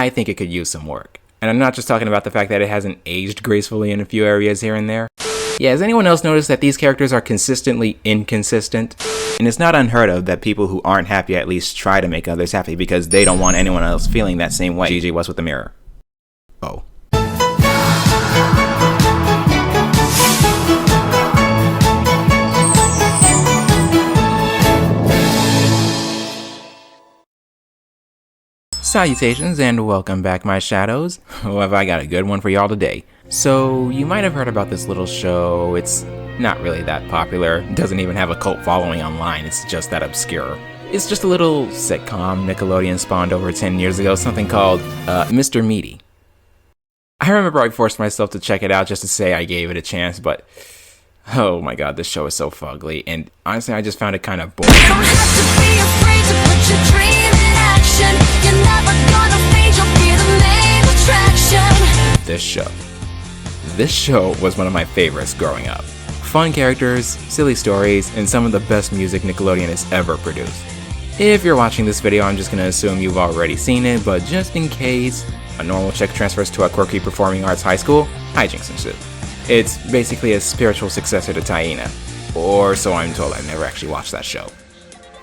I think it could use some work. And I'm not just talking about the fact that it hasn't aged gracefully in a few areas here and there. Yeah, has anyone else noticed that these characters are consistently inconsistent? And it's not unheard of that people who aren't happy at least try to make others happy because they don't want anyone else feeling that same way. GG, what's with the mirror? Oh. Salutations and welcome back, my shadows. Oh, have I got a good one for y'all today. So, you might have heard about this little show. It's not really that popular, doesn't even have a cult following online, it's just that obscure. It's just a little sitcom Nickelodeon spawned over 10 years ago, something called Mr. Meaty. I remember I forced myself to check it out just to say I gave it a chance, but oh my god, this show is so fugly, and honestly I just found it kind of boring. You don't have to be afraid to put your dream in action. You're never gonna fade, you'll be the main attraction. This show was one of my favorites growing up. Fun characters, silly stories, and some of the best music Nickelodeon has ever produced. If you're watching this video, I'm just gonna assume you've already seen it, but just in case, a normal chick transfers to a quirky performing arts high school, hijinks ensue. It's basically a spiritual successor to Taina, or so I'm told. I've never actually watched that show.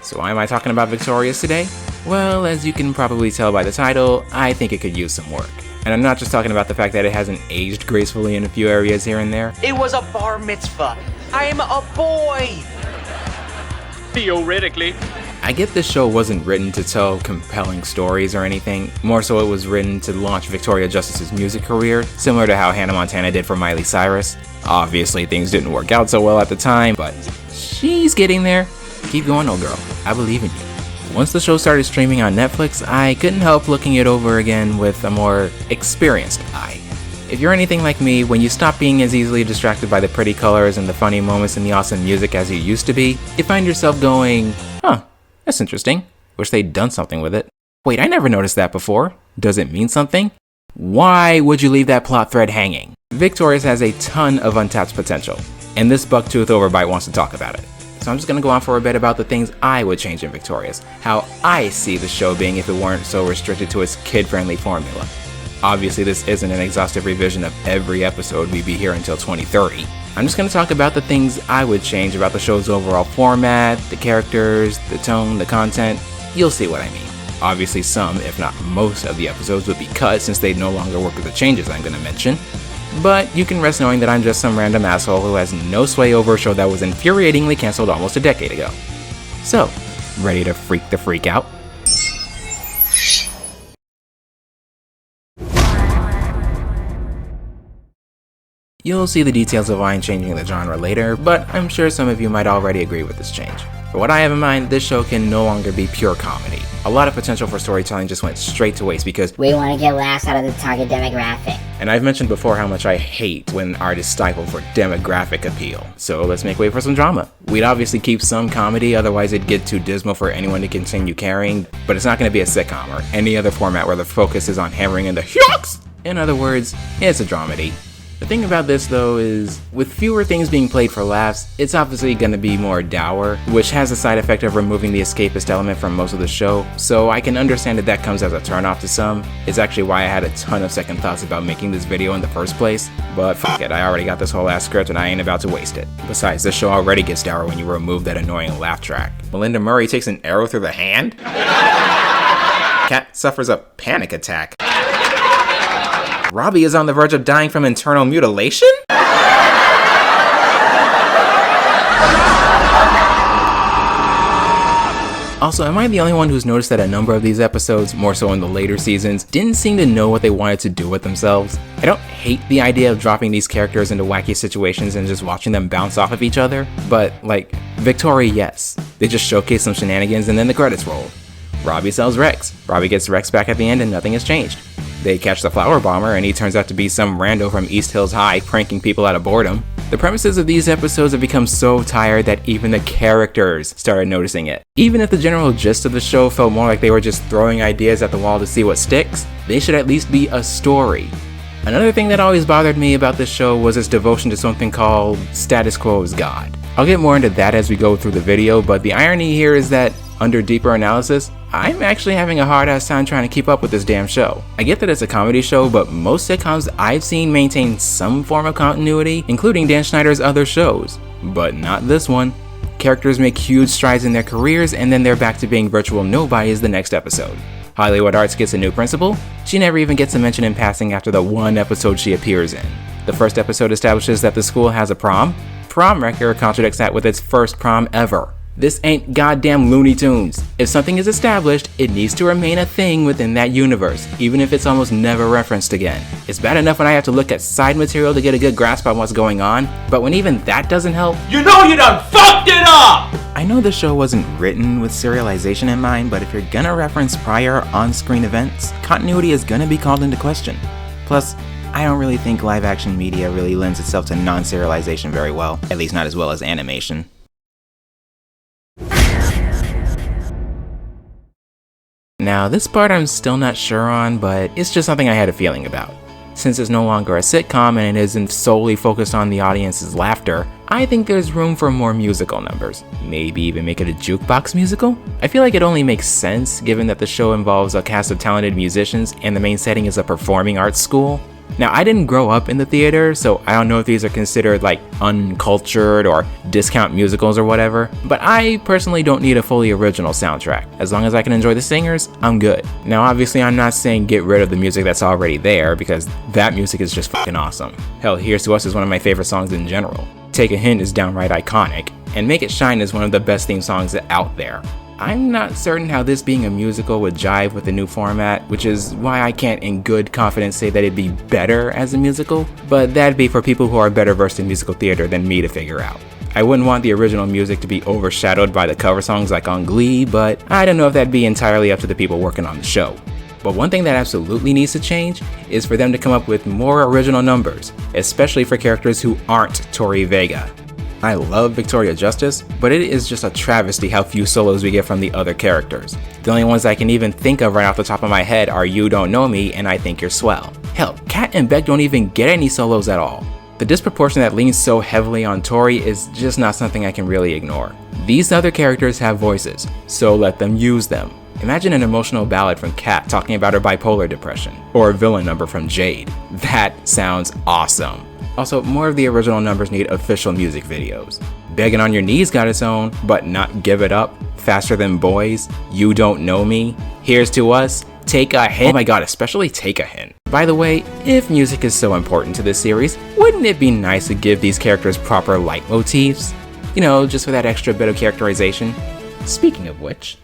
So why am I talking about VICTORiOUS today? Well, as you can probably tell by the title, I think it could use some work. And I'm not just talking about the fact that it hasn't aged gracefully in a few areas here and there. It was a bar mitzvah. I am a boy! Theoretically. I get this show wasn't written to tell compelling stories or anything. More so it was written to launch Victoria Justice's music career, similar to how Hannah Montana did for Miley Cyrus. Obviously things didn't work out so well at the time, but she's getting there. Keep going, old girl. I believe in you. Once the show started streaming on Netflix, I couldn't help looking it over again with a more experienced eye. If you're anything like me, when you stop being as easily distracted by the pretty colors and the funny moments and the awesome music as you used to be, you find yourself going, huh, that's interesting. Wish they'd done something with it. Wait, I never noticed that before. Does it mean something? Why would you leave that plot thread hanging? VICTORiOUS has a ton of untapped potential, and this bucktooth overbite wants to talk about it. So I'm just going to go on for a bit about the things I would change in VICTORiOUS, how I see the show being if it weren't so restricted to its kid-friendly formula. Obviously this isn't an exhaustive revision of every episode, we'd be here until 2030. I'm just going to talk about the things I would change about the show's overall format, the characters, the tone, the content. You'll see what I mean. Obviously some, if not most of the episodes would be cut since they no longer work with the changes I'm going to mention. But you can rest knowing that I'm just some random asshole who has no sway over a show that was infuriatingly cancelled almost a decade ago. So, ready to freak the freak out? You'll see the details of why I'm changing the genre later, but I'm sure some of you might already agree with this change. For what I have in mind, this show can no longer be pure comedy. A lot of potential for storytelling just went straight to waste because we want to get laughs out of the target demographic. And I've mentioned before how much I hate when artists stifle for demographic appeal. So let's make way for some drama. We'd obviously keep some comedy, otherwise it'd get too dismal for anyone to continue carrying, but it's not going to be a sitcom or any other format where the focus is on hammering in the yucks. In other words, it's a dramedy. The thing about this though is, with fewer things being played for laughs, it's obviously gonna be more dour, which has the side effect of removing the escapist element from most of the show, so I can understand that comes as a turnoff to some. It's actually why I had a ton of second thoughts about making this video in the first place, but fuck it, I already got this whole ass script and I ain't about to waste it. Besides, this show already gets dour when you remove that annoying laugh track. Melinda Murray takes an arrow through the hand? Cat suffers a panic attack. Robbie is on the verge of dying from internal mutilation? Also, am I the only one who's noticed that a number of these episodes, more so in the later seasons, didn't seem to know what they wanted to do with themselves? I don't hate the idea of dropping these characters into wacky situations and just watching them bounce off of each other, but like, VICTORiOUS, they just showcase some shenanigans and then the credits roll. Robbie sells Rex. Robbie gets Rex back at the end and nothing has changed. They catch the flower bomber and he turns out to be some rando from East Hills High pranking people out of boredom. The premises of these episodes have become so tired that even the characters started noticing it. Even if the general gist of the show felt more like they were just throwing ideas at the wall to see what sticks, they should at least be a story. Another thing that always bothered me about this show was its devotion to something called status quo is God. I'll get more into that as we go through the video, but the irony here is that, under deeper analysis, I'm actually having a hard ass time trying to keep up with this damn show. I get that it's a comedy show, but most sitcoms I've seen maintain some form of continuity, including Dan Schneider's other shows. But not this one. Characters make huge strides in their careers and then they're back to being virtual nobodies the next episode. Hollywood Arts gets a new principal. She never even gets a mention in passing after the one episode she appears in. The first episode establishes that the school has a prom. Prom Wrecker contradicts that with its first prom ever. This ain't goddamn Looney Tunes. If something is established, it needs to remain a thing within that universe, even if it's almost never referenced again. It's bad enough when I have to look at side material to get a good grasp on what's going on, but when even that doesn't help, you know you done fucked it up! I know the show wasn't written with serialization in mind, but if you're gonna reference prior on-screen events, continuity is gonna be called into question. Plus, I don't really think live-action media really lends itself to non-serialization very well, at least not as well as animation. Now, this part I'm still not sure on, but it's just something I had a feeling about. Since it's no longer a sitcom and it isn't solely focused on the audience's laughter, I think there's room for more musical numbers. Maybe even make it a jukebox musical? I feel like it only makes sense given that the show involves a cast of talented musicians and the main setting is a performing arts school. Now, I didn't grow up in the theater, so I don't know if these are considered like uncultured or discount musicals or whatever, but I personally don't need a fully original soundtrack. As long as I can enjoy the singers, I'm good. Now, obviously, I'm not saying get rid of the music that's already there, because that music is just fucking awesome. Hell, Here's to Us is one of my favorite songs in general. Take a Hint is downright iconic, and Make It Shine is one of the best theme songs out there. I'm not certain how this being a musical would jive with the new format, which is why I can't in good confidence say that it'd be better as a musical, but that'd be for people who are better versed in musical theater than me to figure out. I wouldn't want the original music to be overshadowed by the cover songs like on Glee, but I don't know if that'd be entirely up to the people working on the show. But one thing that absolutely needs to change is for them to come up with more original numbers, especially for characters who aren't Tori Vega. I love Victoria Justice, but it is just a travesty how few solos we get from the other characters. The only ones I can even think of right off the top of my head are You Don't Know Me and I Think You're Swell. Hell, Kat and Beck don't even get any solos at all. The disproportion that leans so heavily on Tori is just not something I can really ignore. These other characters have voices, so let them use them. Imagine an emotional ballad from Kat talking about her bipolar depression, or a villain number from Jade. That sounds awesome. Also, more of the original numbers need official music videos. Begging on Your Knees got its own, but not Give It Up, Faster Than Boys, You Don't Know Me, Here's to Us, Take a Hint. Oh my god, especially Take a Hint. By the way, if music is so important to this series, wouldn't it be nice to give these characters proper leitmotifs? You know, just for that extra bit of characterization. Speaking of which...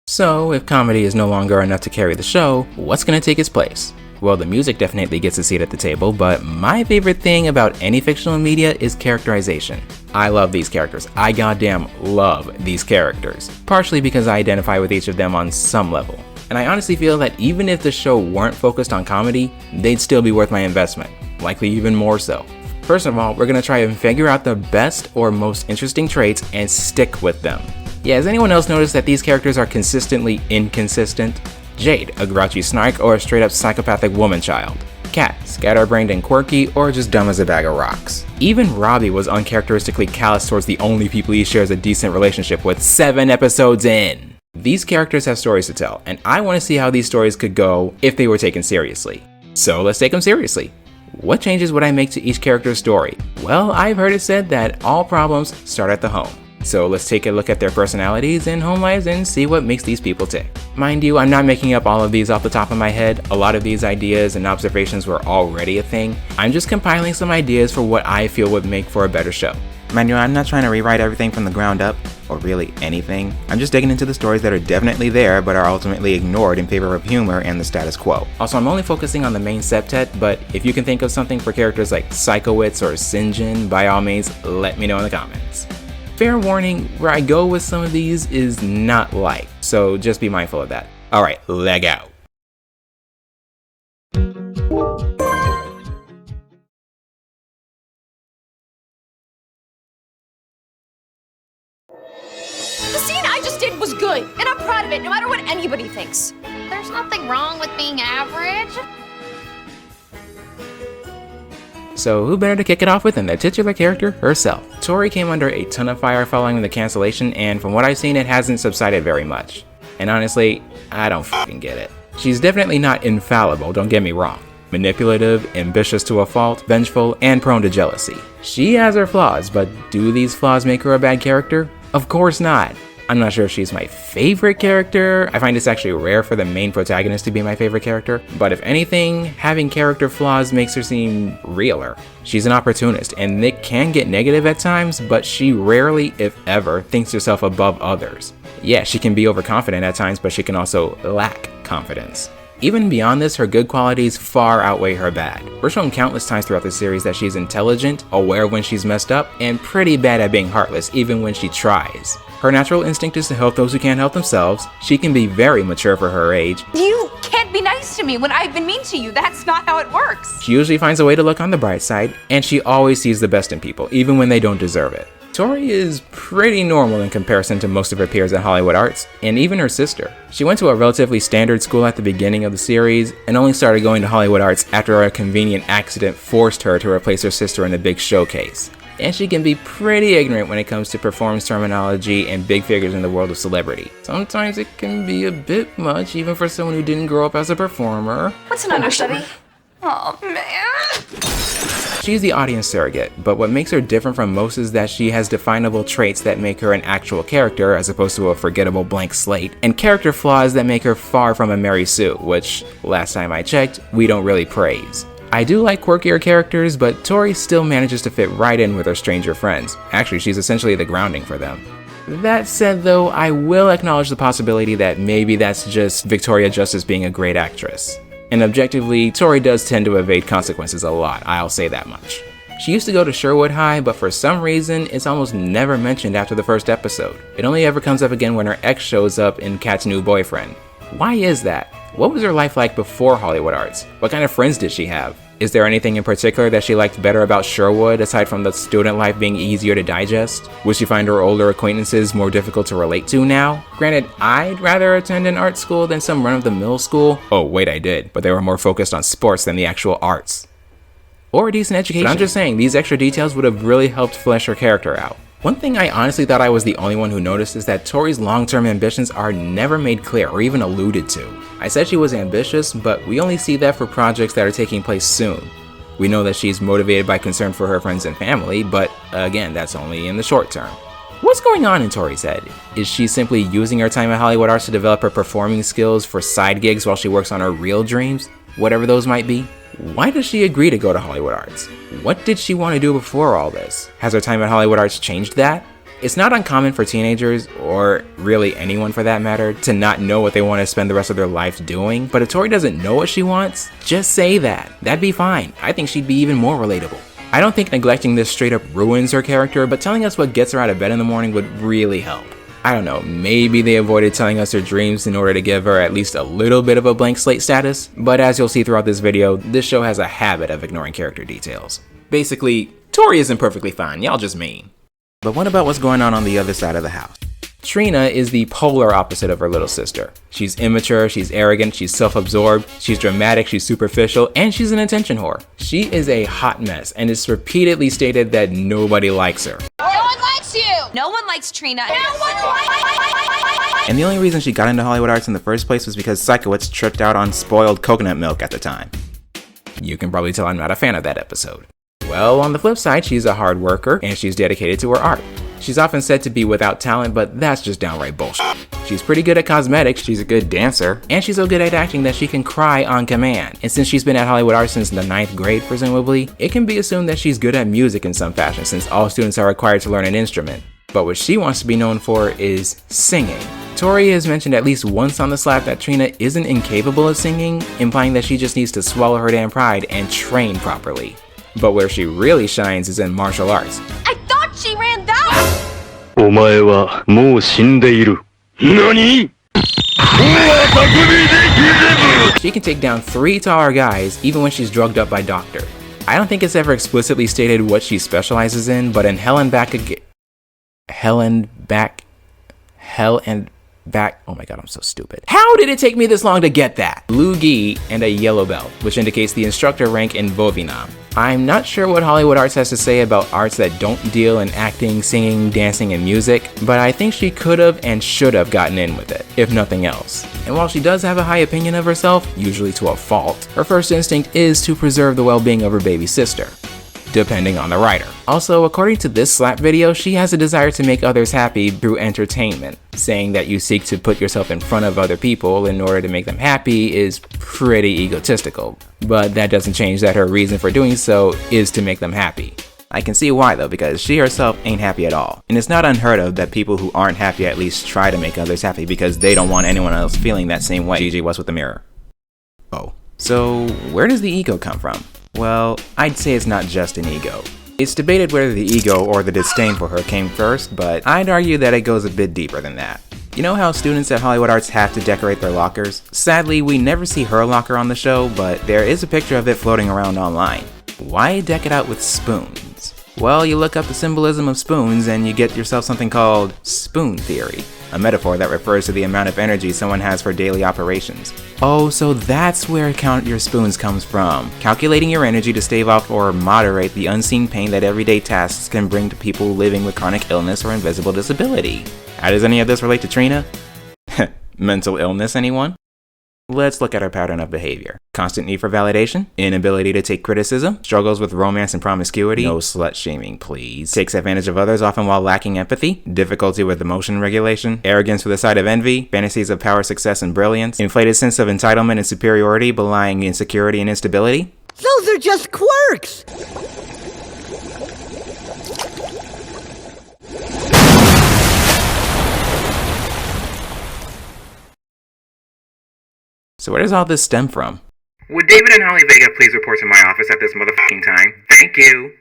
So, if comedy is no longer enough to carry the show, what's gonna take its place? Well, the music definitely gets a seat at the table, but my favorite thing about any fictional media is characterization. I love these characters. I goddamn love these characters. Partially because I identify with each of them on some level. And I honestly feel that even if the show weren't focused on comedy, they'd still be worth my investment. Likely even more so. First of all, we're gonna try and figure out the best or most interesting traits and stick with them. Yeah, has anyone else noticed that these characters are consistently inconsistent? Jade, a grouchy snark or a straight up psychopathic woman child. Kat, scatterbrained and quirky or just dumb as a bag of rocks. Even Robbie was uncharacteristically callous towards the only people he shares a decent relationship with 7 episodes in. These characters have stories to tell, and I want to see how these stories could go if they were taken seriously. So let's take them seriously. What changes would I make to each character's story? Well, I've heard it said that all problems start at the home. So let's take a look at their personalities and home lives and see what makes these people tick. Mind you, I'm not making up all of these off the top of my head. A lot of these ideas and observations were already a thing. I'm just compiling some ideas for what I feel would make for a better show. Mind you, I'm not trying to rewrite everything from the ground up, or really anything. I'm just digging into the stories that are definitely there but are ultimately ignored in favor of humor and the status quo. Also, I'm only focusing on the main septet, but if you can think of something for characters like Psychowitz or Sinjin, by all means, let me know in the comments. Fair warning, where I go with some of these is not light, so just be mindful of that. Alright, leg out. The scene I just did was good, and I'm proud of it, no matter what anybody thinks. There's nothing wrong with being average. So who better to kick it off with than the titular character herself? Tori came under a ton of fire following the cancellation, and from what I've seen, it hasn't subsided very much. And honestly, I don't fucking get it. She's definitely not infallible, don't get me wrong. Manipulative, ambitious to a fault, vengeful, and prone to jealousy. She has her flaws, but do these flaws make her a bad character? Of course not. I'm not sure if she's my favorite character. I find it's actually rare for the main protagonist to be my favorite character. But if anything, having character flaws makes her seem realer. She's an opportunist, and Nick can get negative at times, but she rarely, if ever, thinks herself above others. Yeah, she can be overconfident at times, but she can also lack confidence. Even beyond this, her good qualities far outweigh her bad. We're shown countless times throughout the series that she's intelligent, aware of when she's messed up, and pretty bad at being heartless even when she tries. Her natural instinct is to help those who can't help themselves. She can be very mature for her age. You can't be nice to me when I've been mean to you. That's not how it works. She usually finds a way to look on the bright side, and she always sees the best in people, even when they don't deserve it. Tori is pretty normal in comparison to most of her peers at Hollywood Arts, and even her sister. She went to a relatively standard school at the beginning of the series, and only started going to Hollywood Arts after a convenient accident forced her to replace her sister in a big showcase. And she can be pretty ignorant when it comes to performance terminology and big figures in the world of celebrity. Sometimes it can be a bit much, even for someone who didn't grow up as a performer. What's an understudy? Oh, man. She's the audience surrogate, but what makes her different from most is that she has definable traits that make her an actual character as opposed to a forgettable blank slate, and character flaws that make her far from a Mary Sue, which, last time I checked, we don't really praise. I do like quirkier characters, but Tori still manages to fit right in with her stranger friends. Actually, she's essentially the grounding for them. That said though, I will acknowledge the possibility that maybe that's just Victoria Justice being a great actress. And objectively, Tori does tend to evade consequences a lot, I'll say that much. She used to go to Sherwood High, but for some reason, it's almost never mentioned after the first episode. It only ever comes up again when her ex shows up in Kat's new boyfriend. Why is that? What was her life like before Hollywood Arts? What kind of friends did she have? Is there anything in particular that she liked better about Sherwood aside from the student life being easier to digest? Would she find her older acquaintances more difficult to relate to now? Granted, I'd rather attend an art school than some run-of-the-mill school. Oh wait, I did, but they were more focused on sports than the actual arts. Or a decent education. But I'm just saying, these extra details would have really helped flesh her character out. One thing I honestly thought I was the only one who noticed is that Tori's long-term ambitions are never made clear or even alluded to. I said she was ambitious, but we only see that for projects that are taking place soon. We know that she's motivated by concern for her friends and family, but again, that's only in the short term. What's going on in Tori's head? Is she simply using her time at Hollywood Arts to develop her performing skills for side gigs while she works on her real dreams? Whatever those might be? Why does she agree to go to Hollywood Arts? What did she want to do before all this? Has her time at Hollywood Arts changed that? It's not uncommon for teenagers, or really anyone for that matter, to not know what they want to spend the rest of their life doing, but if Tori doesn't know what she wants, just say that. That'd be fine. I think she'd be even more relatable. I don't think neglecting this straight up ruins her character, but telling us what gets her out of bed in the morning would really help. I don't know, maybe they avoided telling us her dreams in order to give her at least a little bit of a blank slate status, but as you'll see throughout this video, this show has a habit of ignoring character details. Basically, Tori isn't perfectly fine, y'all just mean. But what about what's going on the other side of the house? Trina is the polar opposite of her little sister. She's immature, she's arrogant, she's self-absorbed, she's dramatic, she's superficial, and she's an attention whore. She is a hot mess, and it's repeatedly stated that nobody likes her. No one likes you! No one likes Trina. No one likes. And the only reason she got into Hollywood Arts in the first place was because Psychowitz tripped out on spoiled coconut milk at the time. You can probably tell I'm not a fan of that episode. Well, on the flip side, she's a hard worker, and she's dedicated to her art. She's often said to be without talent, but that's just downright bullshit. She's pretty good at cosmetics, she's a good dancer, and she's so good at acting that she can cry on command. And since she's been at Hollywood Arts since the 9th grade, presumably, it can be assumed that she's good at music in some fashion since all students are required to learn an instrument. But what she wants to be known for is singing. Tori has mentioned at least once on the Slap that Trina isn't incapable of singing, implying that she just needs to swallow her damn pride and train properly. But where she really shines is in martial arts. I thought she ran that. お前はもう死んでいる。何? She can take down 3 taller guys even when she's drugged up by Doctor. I don't think it's ever explicitly stated what she specializes in, but in Hell and Back oh my god, I'm so stupid. How did it take me this long to get that? Blue gi and a yellow belt, which indicates the instructor rank in Vovinam. I'm not sure what Hollywood Arts has to say about arts that don't deal in acting, singing, dancing, and music, but I think she could have and should have gotten in with it, if nothing else. And while she does have a high opinion of herself, usually to a fault, her first instinct is to preserve the well-being of her baby sister, depending on the writer. Also, according to this slap video, she has a desire to make others happy through entertainment. Saying that you seek to put yourself in front of other people in order to make them happy is pretty egotistical, but that doesn't change that her reason for doing so is to make them happy. I can see why though, because she herself ain't happy at all. And it's not unheard of that people who aren't happy at least try to make others happy because they don't want anyone else feeling that same way. GG, what's with the mirror? Oh. So, where does the ego come from? Well, I'd say it's not just an ego. It's debated whether the ego or the disdain for her came first, but I'd argue that it goes a bit deeper than that. You know how students at Hollywood Arts have to decorate their lockers? Sadly, we never see her locker on the show, but there is a picture of it floating around online. Why deck it out with spoons? Well, you look up the symbolism of spoons and you get yourself something called spoon theory, a metaphor that refers to the amount of energy someone has for daily operations. Oh, so that's where count your spoons comes from. Calculating your energy to stave off or moderate the unseen pain that everyday tasks can bring to people living with chronic illness or invisible disability. How does any of this relate to Trina? Mental illness, anyone? Let's look at her pattern of behavior. Constant need for validation, inability to take criticism, struggles with romance and promiscuity, no slut shaming please, takes advantage of others often while lacking empathy, difficulty with emotion regulation, arrogance with a side of envy, fantasies of power, success, and brilliance, inflated sense of entitlement and superiority belying insecurity and instability. Those are just quirks! So where does all this stem from? Would David and Holly Vega please report to my office at this motherfucking time? Thank you.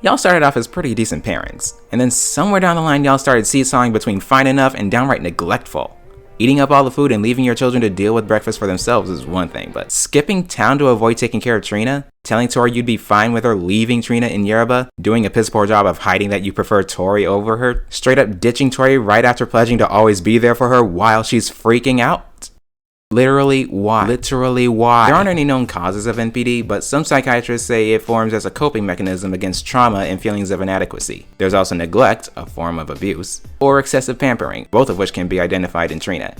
Y'all started off as pretty decent parents, and then somewhere down the line y'all started seesawing between fine enough and downright neglectful. Eating up all the food and leaving your children to deal with breakfast for themselves is one thing, but skipping town to avoid taking care of Trina, telling Tori you'd be fine with her leaving Trina in Yoruba, doing a piss poor job of hiding that you prefer Tori over her, straight up ditching Tori right after pledging to always be there for her while she's freaking out. Literally why? There aren't any known causes of NPD, but some psychiatrists say it forms as a coping mechanism against trauma and feelings of inadequacy. There's also neglect, a form of abuse, or excessive pampering, both of which can be identified in Trina.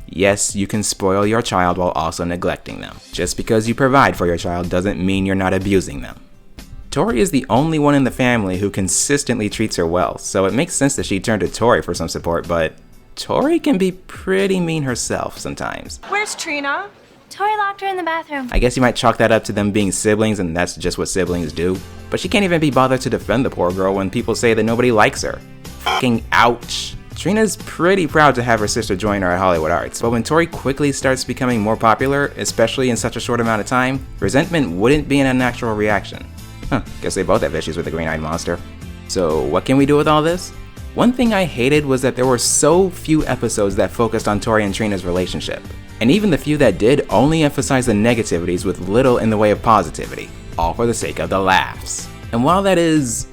Yes, you can spoil your child while also neglecting them. Just because you provide for your child doesn't mean you're not abusing them. Tori is the only one in the family who consistently treats her well, so it makes sense that she'd turn to Tori for some support, but Tori can be pretty mean herself sometimes. Where's Trina? Tori locked her in the bathroom. I guess you might chalk that up to them being siblings and that's just what siblings do. But she can't even be bothered to defend the poor girl when people say that nobody likes her. Fucking ouch. Trina's pretty proud to have her sister join her at Hollywood Arts, but when Tori quickly starts becoming more popular, especially in such a short amount of time, resentment wouldn't be an unnatural reaction. Guess they both have issues with the green-eyed monster. So what can we do with all this? One thing I hated was that there were so few episodes that focused on Tori and Trina's relationship. And even the few that did only emphasized the negativities with little in the way of positivity, all for the sake of the laughs. And while that is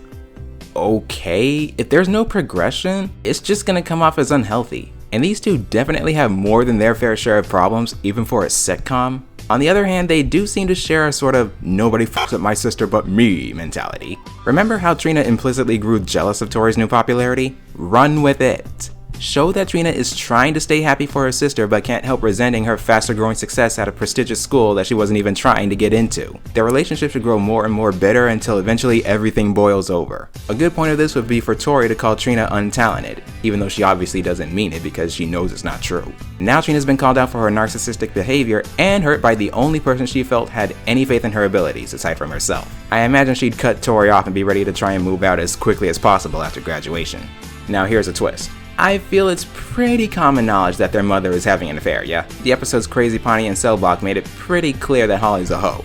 okay, if there's no progression, it's just gonna come off as unhealthy. And these two definitely have more than their fair share of problems, even for a sitcom. On the other hand, they do seem to share a sort of nobody fucks with my sister but me mentality. Remember how Trina implicitly grew jealous of Tori's new popularity? Run with it. Show that Trina is trying to stay happy for her sister but can't help resenting her faster growing success at a prestigious school that she wasn't even trying to get into. Their relationship should grow more and more bitter until eventually everything boils over. A good point of this would be for Tori to call Trina untalented, even though she obviously doesn't mean it because she knows it's not true. Now Trina's been called out for her narcissistic behavior and hurt by the only person she felt had any faith in her abilities aside from herself. I imagine she'd cut Tori off and be ready to try and move out as quickly as possible after graduation. Now here's a twist. I feel it's pretty common knowledge that their mother is having an affair, yeah? The episode's Crazy Pawnee and Cell Block made it pretty clear that Holly's a hoe.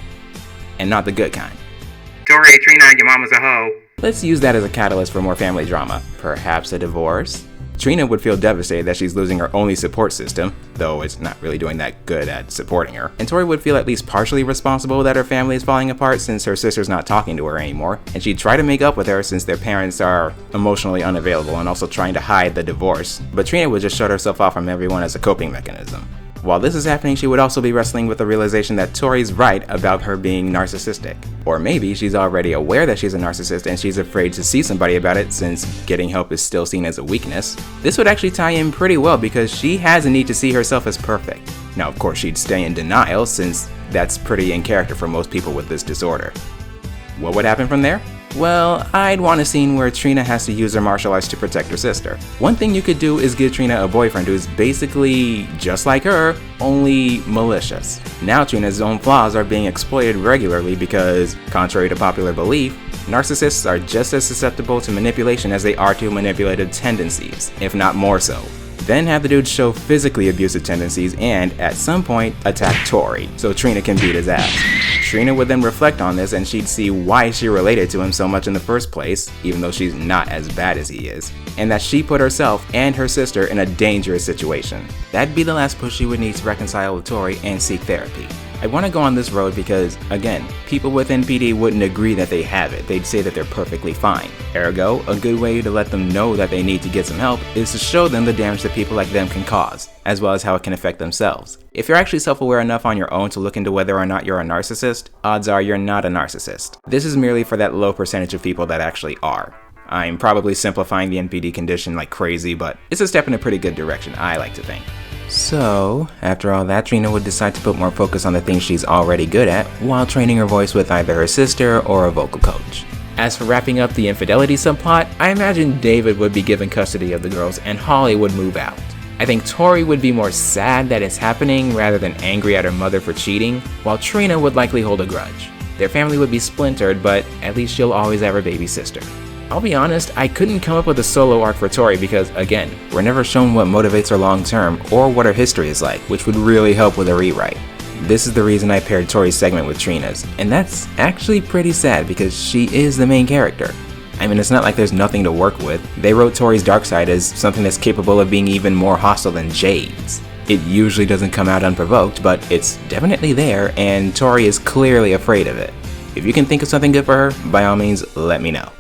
And not the good kind. Tori, Trina, your mama's a hoe. Let's use that as a catalyst for more family drama. Perhaps a divorce? Trina would feel devastated that she's losing her only support system, though it's not really doing that good at supporting her. And Tori would feel at least partially responsible that her family is falling apart since her sister's not talking to her anymore, and she'd try to make up with her since their parents are emotionally unavailable and also trying to hide the divorce. But Trina would just shut herself off from everyone as a coping mechanism. While this is happening, she would also be wrestling with the realization that Tori's right about her being narcissistic. Or maybe she's already aware that she's a narcissist and she's afraid to see somebody about it since getting help is still seen as a weakness. This would actually tie in pretty well because she has a need to see herself as perfect. Now, of course, she'd stay in denial since that's pretty in character for most people with this disorder. What would happen from there? Well, I'd want a scene where Trina has to use her martial arts to protect her sister. One thing you could do is give Trina a boyfriend who's basically just like her, only malicious. Now Trina's own flaws are being exploited regularly because, contrary to popular belief, narcissists are just as susceptible to manipulation as they are to manipulative tendencies, if not more so. Then have the dude show physically abusive tendencies and, at some point, attack Tori, so Trina can beat his ass. Trina would then reflect on this and she'd see why she related to him so much in the first place, even though she's not as bad as he is, and that she put herself and her sister in a dangerous situation. That'd be the last push she would need to reconcile with Tori and seek therapy. I want to go on this road because, again, people with NPD wouldn't agree that they have it, they'd say that they're perfectly fine. Ergo, a good way to let them know that they need to get some help is to show them the damage that people like them can cause, as well as how it can affect themselves. If you're actually self-aware enough on your own to look into whether or not you're a narcissist, odds are you're not a narcissist. This is merely for that low percentage of people that actually are. I'm probably simplifying the NPD condition like crazy, but it's a step in a pretty good direction, I like to think. So, after all that, Trina would decide to put more focus on the things she's already good at, while training her voice with either her sister or a vocal coach. As for wrapping up the infidelity subplot, I imagine David would be given custody of the girls and Holly would move out. I think Tori would be more sad that it's happening rather than angry at her mother for cheating, while Trina would likely hold a grudge. Their family would be splintered, but at least she'll always have her baby sister. I'll be honest, I couldn't come up with a solo arc for Tori because, again, we're never shown what motivates her long term or what her history is like, which would really help with a rewrite. This is the reason I paired Tori's segment with Trina's, and that's actually pretty sad because she is the main character. I mean, it's not like there's nothing to work with. They wrote Tori's dark side as something that's capable of being even more hostile than Jade's. It usually doesn't come out unprovoked, but it's definitely there, and Tori is clearly afraid of it. If you can think of something good for her, by all means, let me know.